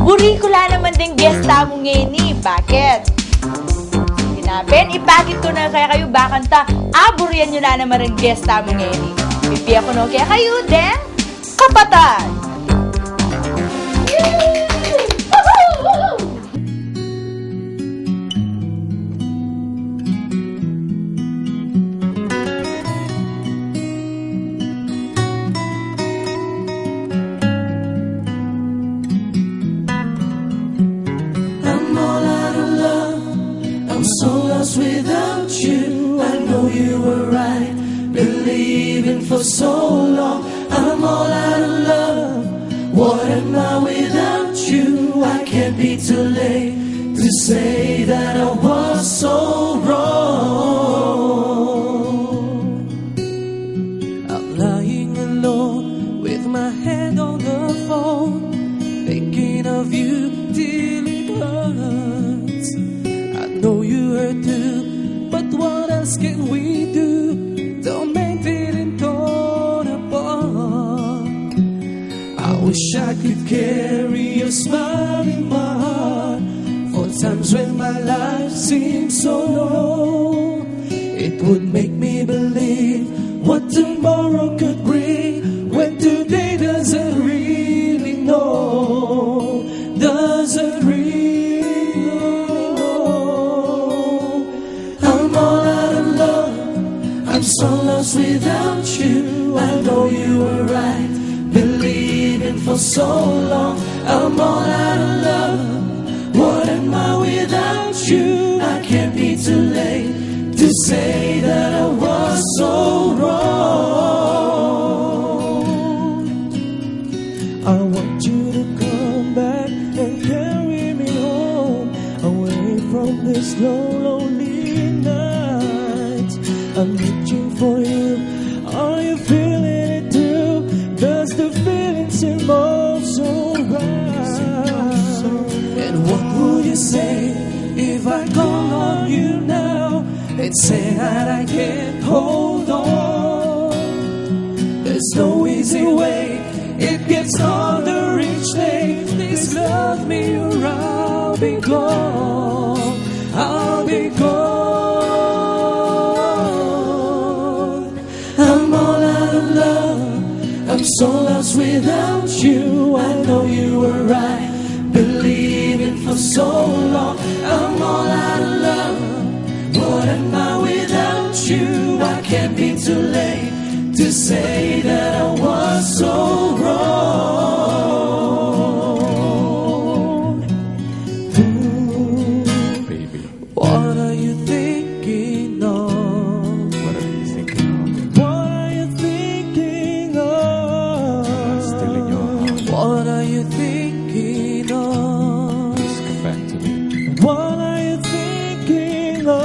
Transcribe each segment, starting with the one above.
Burikula naman din gesta mo ngayon eh. Bakit? Sinabin, ipakit ko na kaya kayo bakanta. Buriyan nyo na naman rin gesta mo ngayon eh. Pipi ako no, kaya kayo din, kapatid! So lost without you, I know you were right. Believing for so long, I'm all out of love. What am I without you? I can't be too late to say that I was so wrong. I'm lying alone with my head on the phone, thinking of you till it hurts. I know you hurt too, but what else can we do to make it torn apart? I wish I could carry your smile in my heart for times when my life seems so low. It would make me believe what tomorrow could bring when today doesn't really know, doesn't really. I'm so lost without you, I know you were right. Believing for so long, I'm all out of love. What am I without you? I can't be too late to say that I was so wrong. I want you to come back and carry me home, away from this lonely night. I'm reaching for you. Are you feeling it too? Does the feeling seem so right? And what would you say if I call on you now and say that I can't hold on? There's no easy way. It gets harder each day. Please love me or I'll be gone. I'll be gone. I'm so lost without you, I know you were right. Believing for so long, I'm all out of love. What am I without you? I can't be too late to say that I was so wrong. Baby, What are you thinking of? what are you thinking of? What are you thinking of? Still in your heart. What are you thinking of? Please come back to me. What are you thinking of?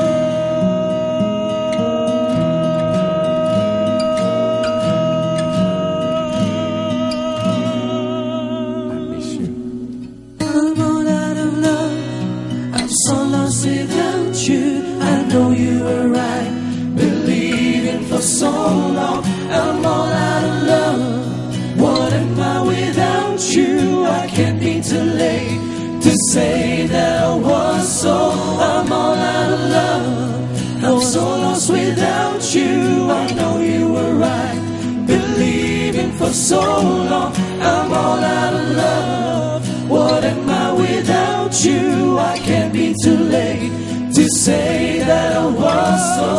I miss you. I'm all out of love. I'm so lost without you. I know you were right. Believing for so long. I'm all out of love. What am I without you? I can't be too late to say that I was so. I'm all out of love. I'm so lost without you. I know you were right. Believing for so long. I'm all out of love. What am I without you? I can't be too late to say that I was so.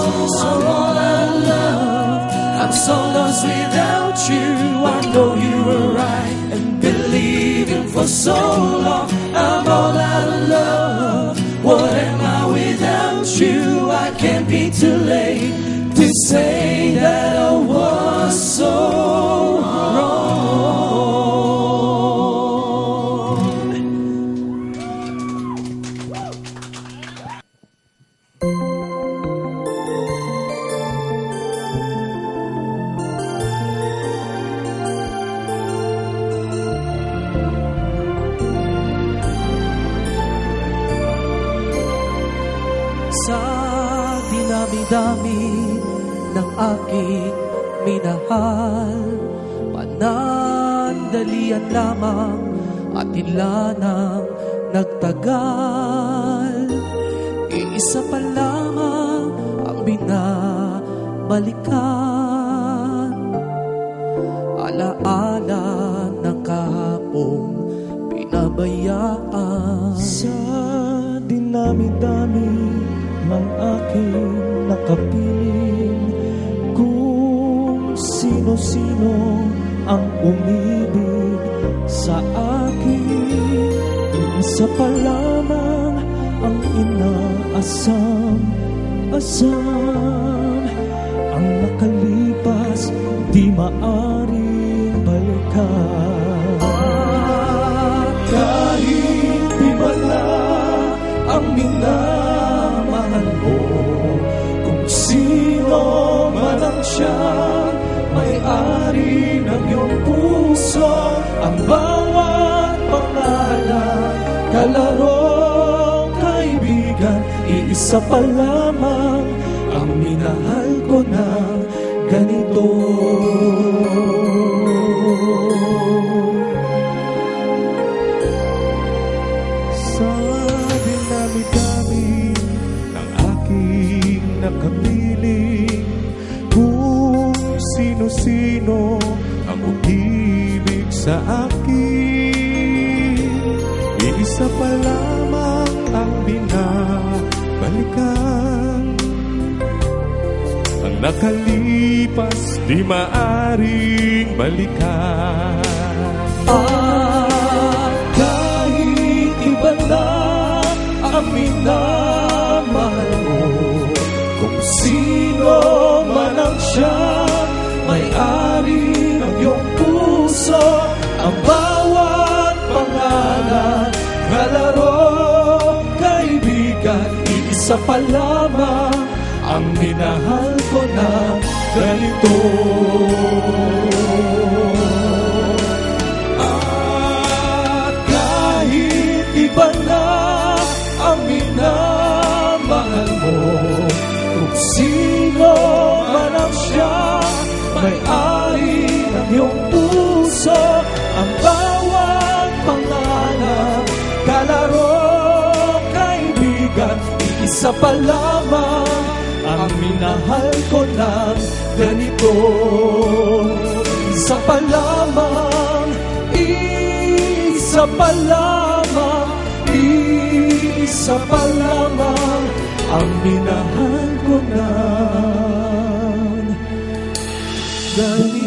I'm all out of love. I'm so lost without you. I know you were right. And believing for so long. I'm all out of love. What am I without you? I can't be too late to say that I was so wrong. Sa dinami-dami ng aking minahal, panandalian lamang at tila nang nagtagal. Iisa pa lamang ang binabalikan, alaala ng kahapong pinabayaan. Sa dinami-dami ng aking nakapiling, kung sino-sino ang umibig sa akin, isa pa lamang ang inaasam-asam. Ang nakalipas di maaring balikan. Kahit iba na ang minamahal mo, kung sino man ang siyang may-ari ng iyong puso, ang bawat pangalan, kalarong kaibigan, iisa pa lamang ang minahal ko ng ganito. Sa dinami-dami ng aking nakapiling, kung sino-sino ang umibig sa akin, iisa pa lamang ang binabalikan. Ang nakalipas di maaring balikan. Kahit iba na ang minamahal mo, kung sino man ang siyang may-ari ng iyong puso, ang bawat pangalan, kalaro, kaibigan, iisa pa lamang ang minahal ko na ganito. Iba na ang minamahal mo, kung sino man ang siyang may-ari ng iyong puso, ang bawat pangalan, kalaro, kaibigan, iisa pa lamang ang minahal ko ng ganito. Isa pa lamang, isa pa lamang, isa pa lamang ang minahal ko ng ganito.